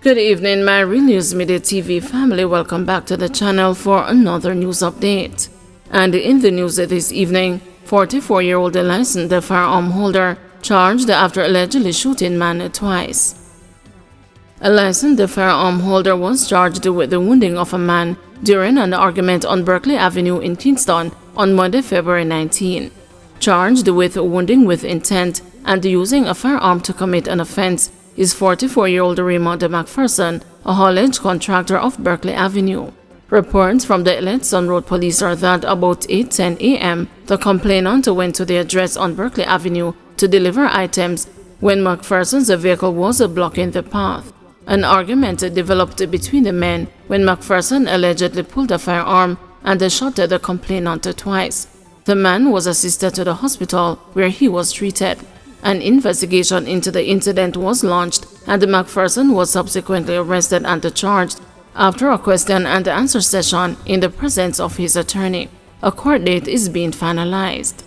Good evening, my Real News Midday TV family. Welcome back to the channel for another news update. And in the news this evening, 44-year-old licensed firearm holder charged after allegedly shooting man twice. A licensed firearm holder was charged with the wounding of a man during an argument on Berkeley Avenue in Kingston on Monday, February 19. Charged with wounding with intent and using a firearm to commit an offense is 44-year-old Raymond McPherson, a haulage contractor of Berkeley Avenue. Reports from the Elenson Road Police are that about 8:10 a.m., the complainant went to the address on Berkeley Avenue to deliver items when McPherson's vehicle was blocking the path. An argument developed between the men when McPherson allegedly pulled a firearm and shot the complainant twice. The man was assisted to the hospital where he was treated. An investigation into the incident was launched and McPherson was subsequently arrested and charged after a question and answer session in the presence of his attorney. A court date is being finalized.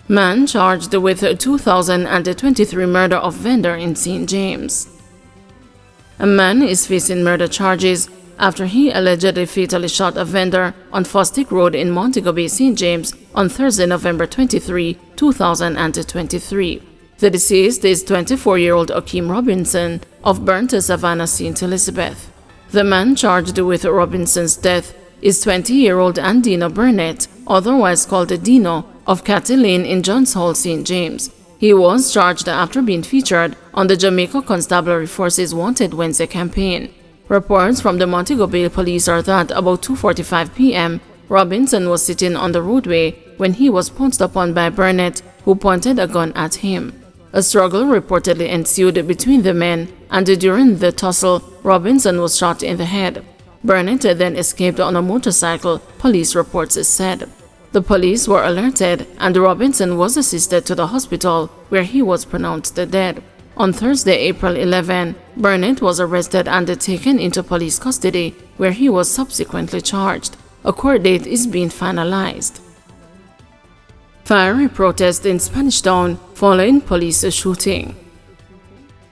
Man charged with 2023 murder of vendor in St. James. A man is facing murder charges after he allegedly fatally shot a vendor on Fosdick Road in Montego Bay, St. James on Thursday, November 23, 2023. The deceased is 24-year-old Akeem Robinson of Burnt, Savannah, St. Elizabeth. The man charged with Robinson's death is 20-year-old Andino Burnett, otherwise called Dino, of Catty Lane in Johns Hall, St. James. He was charged after being featured on the Jamaica Constabulary Force's Wanted Wednesday campaign. Reports from the Montego Bay Police are that about 2:45 p.m., Robinson was sitting on the roadway when he was pounced upon by Burnett, who pointed a gun at him. A struggle reportedly ensued between the men, and during the tussle, Robinson was shot in the head. Burnett then escaped on a motorcycle, police reports said. The police were alerted, and Robinson was assisted to the hospital, where he was pronounced dead. On Thursday, April 11, Burnett was arrested and taken into police custody, where he was subsequently charged. A court date is being finalized. Fiery protest in Spanish Town following police shooting.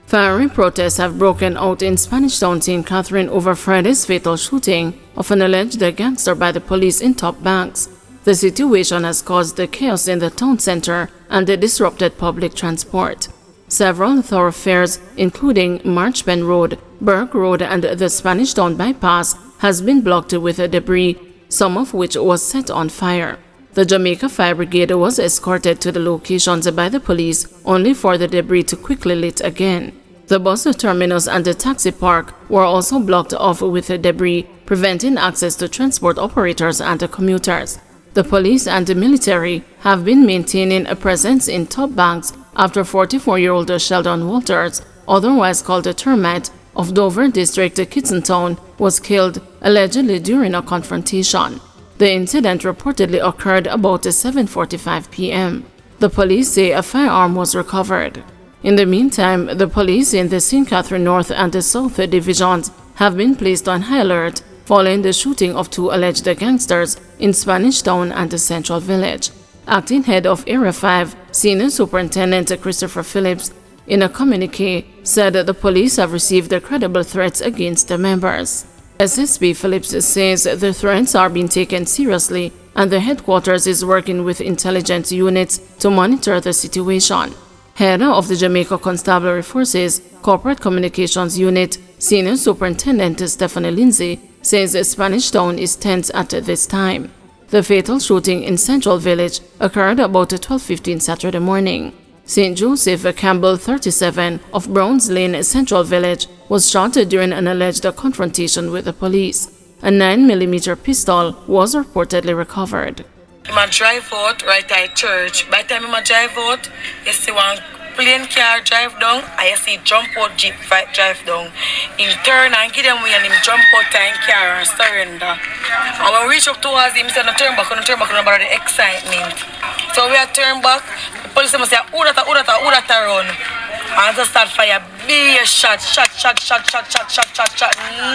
Fiery protests have broken out in Spanish Town, St. Catherine over Friday's fatal shooting of an alleged gangster by the police in Top Banks. The situation has caused chaos in the town center and disrupted public transport. Several thoroughfares, including Marchpen Road, Burke Road, and the Spanish Town Bypass, has been blocked with debris, some of which was set on fire. The Jamaica Fire Brigade was escorted to the locations by the police, only for the debris to quickly lit again. The bus terminus and the taxi park were also blocked off with debris, preventing access to transport operators and commuters. The police and the military have been maintaining a presence in Top Banks after 44-year-old Sheldon Walters, otherwise called the Termite, of Dover District, Kitson Town, was killed allegedly during a confrontation. The incident reportedly occurred about 7:45 p.m. The police say a firearm was recovered. In the meantime, the police in the St. Catherine North and the South divisions have been placed on high alert following the shooting of two alleged gangsters in Spanish Town and the Central Village. Acting head of Area 5, Senior Superintendent Christopher Phillips, in a communique, said that the police have received credible threats against the members. SSP Phillips says the threats are being taken seriously and the headquarters is working with intelligence units to monitor the situation. Head of the Jamaica Constabulary Forces Corporate Communications Unit, Senior Superintendent Stephanie Lindsay, says Spanish Town is tense at this time. The fatal shooting in Central Village occurred about 12:15 Saturday morning. St. Joseph Campbell, 37, of Browns Lane, Central Village, was shot during an alleged confrontation with the police. A 9mm pistol was reportedly recovered. I drive out right at church. By the time I drive out, you see one plane car drive down, and you see jump out jeep drive down. Him turn and give them way and him jump out and car and surrender. And when we reach up towards him, he said, no turn back, about the excitement. So we are turn back, the police must say, who that run? And just start fire, be a shot,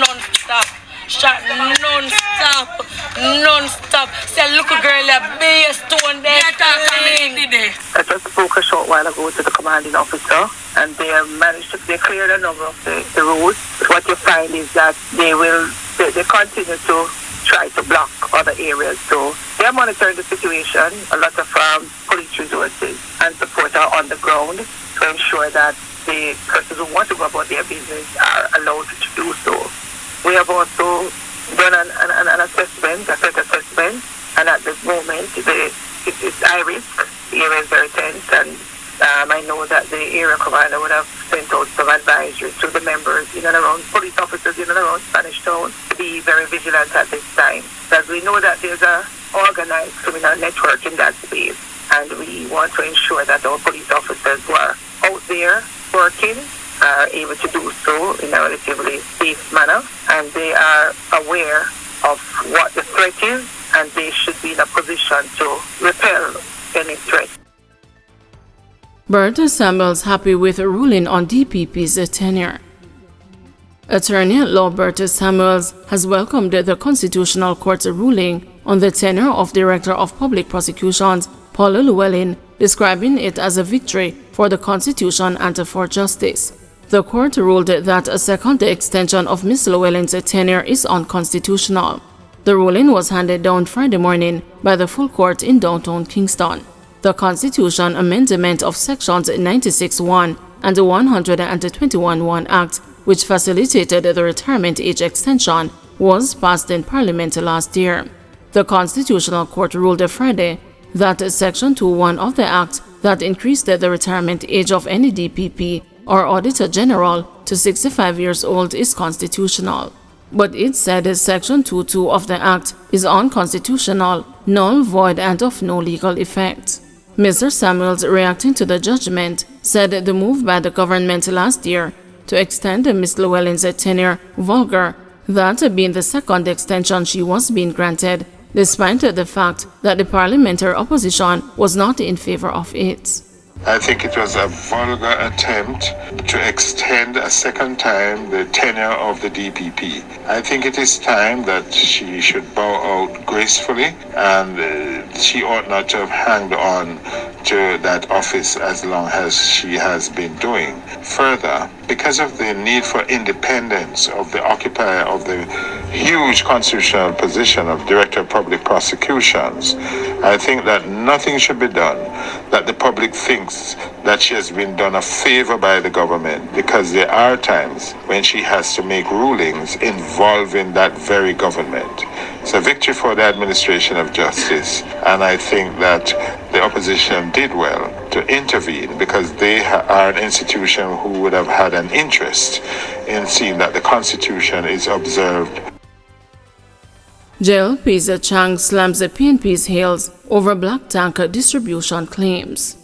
non-stop. shot non-stop. Non-stop. Say, look a girl, a be a stone there. I just spoke a short while ago to the commanding officer, and they have managed to clear a number of the roads. What you find is that they continue to try to block other areas. So they are monitoring the situation. A lot of police resources and support are on the ground to ensure that the persons who want to go about their business are allowed to do so. We have also done an assessment, a threat assessment, and at this moment it's high risk. The area is very tense, and I know that the area commander would have sent out some advisory to the members in and around, police officers in and around Spanish Town, to be very vigilant at this time. Because we know that there's an organized criminal network in that space, and we want to ensure that our police officers who are out there working are able to do so in a relatively safe manner, and they are aware of what the threat is, and they should be in a position to repel any threat. Bert Samuels happy with a ruling on DPP's tenure. Attorney at law Bert Samuels has welcomed the Constitutional Court's ruling on the tenure of Director of Public Prosecutions Paul Llewellyn, describing it as a victory for the Constitution and for justice. The court ruled that a second extension of Ms. Llewellyn's tenure is unconstitutional. The ruling was handed down Friday morning by the full court in downtown Kingston. The Constitution Amendment of Sections 96(1) and 121(1) Act, which facilitated the retirement age extension, was passed in Parliament last year. The Constitutional Court ruled Friday that Section 2(1) of the Act that increased the retirement age of any DPP or Auditor General to 65 years old is constitutional. But it said Section 2(2) of the Act is unconstitutional, null, void, and of no legal effect. Mr. Samuels, reacting to the judgment, said the move by the government last year to extend Ms. Llewellyn's tenure vulgar, that being the second extension she was being granted, despite the fact that the parliamentary opposition was not in favor of it. I think it was a vulgar attempt to extend a second time the tenure of the DPP. I think it is time that she should bow out gracefully, and she ought not to have hanged on to that office as long as she has been doing. Further, because of the need for independence of the occupier of the huge constitutional position of Director of Public Prosecutions, I think that nothing should be done that the public thinks that she has been done a favor by the government, because there are times when she has to make rulings involving that very government. It's a victory for the administration of justice, and I think that the opposition did well to intervene, because they are an institution who would have had an interest in seeing that the Constitution is observed. JLP's Chang slams the PNP's heels over black tank distribution claims.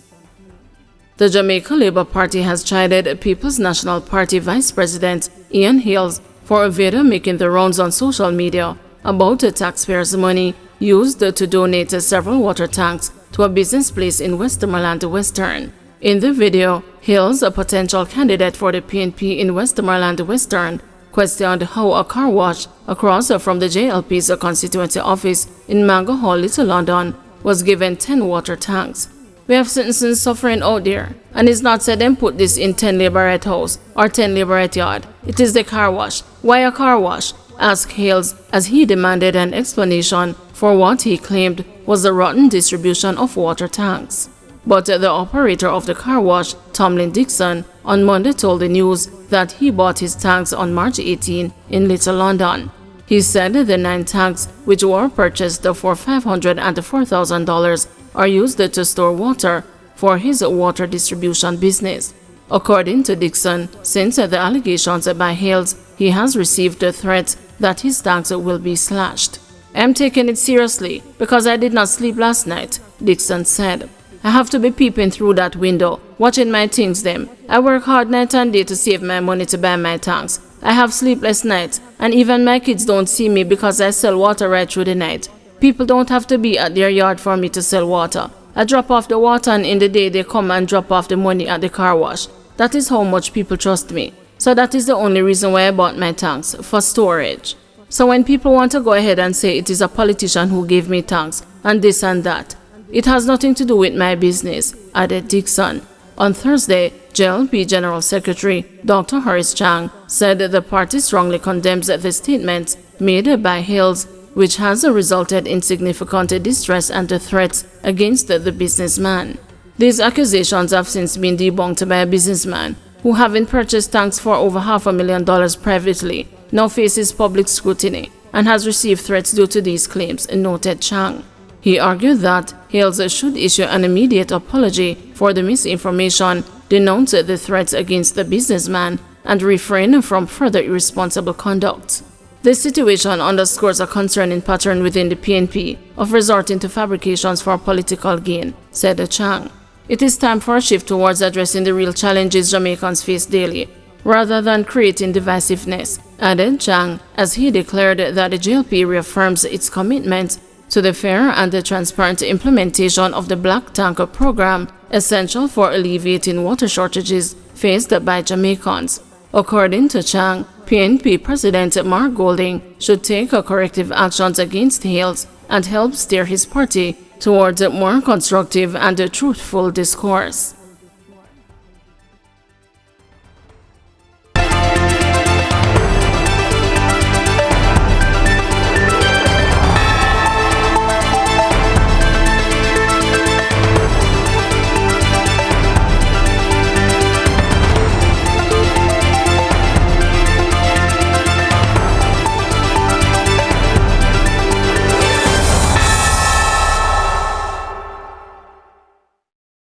The Jamaica Labour Party has chided People's National Party Vice President Ian Hales for a video making the rounds on social media about the taxpayers' money used to donate several water tanks to a business place in Westmoreland Western. In the video, Hales, a potential candidate for the PNP in Westmoreland Western, questioned how a car wash across from the JLP's constituency office in Mango Hall, Little London, was given 10 water tanks. We have citizens suffering out there, and it's not said them put this in 10 labourette house or 10 labourette yard. It is the car wash. Why a car wash? Asked Hales as he demanded an explanation for what he claimed was the rotten distribution of water tanks. But the operator of the car wash, Tomlin Dixon, on Monday told the news that he bought his tanks on March 18 in Little London. He said the 9 tanks, which were purchased for $500 and $4,000, are used to store water for his water distribution business. According to Dixon, since the allegations by Hales, he has received threats that his tanks will be slashed. "I'm taking it seriously because I did not sleep last night," Dixon said. "I have to be peeping through that window, watching my things them. I work hard night and day to save my money to buy my tanks. I have sleepless nights, and even my kids don't see me because I sell water right through the night. People don't have to be at their yard for me to sell water. I drop off the water, and in the day they come and drop off the money at the car wash. That is how much people trust me. So that is the only reason why I bought my tanks, for storage." So when people want to go ahead and say it is a politician who gave me thanks and this and that, it has nothing to do with my business, added Dixon. On Thursday, JLP General Secretary Dr. Horace Chang said the party strongly condemns the statements made by Hales, which has resulted in significant distress and threats against the businessman. These accusations have since been debunked by a businessman who, having purchased tanks for over $500,000 privately, now faces public scrutiny and has received threats due to these claims, noted Chang. He argued that Hales should issue an immediate apology for the misinformation, denounce the threats against the businessman, and refrain from further irresponsible conduct. This situation underscores a concerning pattern within the PNP of resorting to fabrications for political gain, said Chang. It is time for a shift towards addressing the real challenges Jamaicans face daily, rather than creating divisiveness, added Chang, as he declared that the JLP reaffirms its commitment to the fair and the transparent implementation of the Black Tank program, essential for alleviating water shortages faced by Jamaicans. According to Chang, PNP President Mark Golding should take corrective actions against Hales and help steer his party towards more constructive and truthful discourse.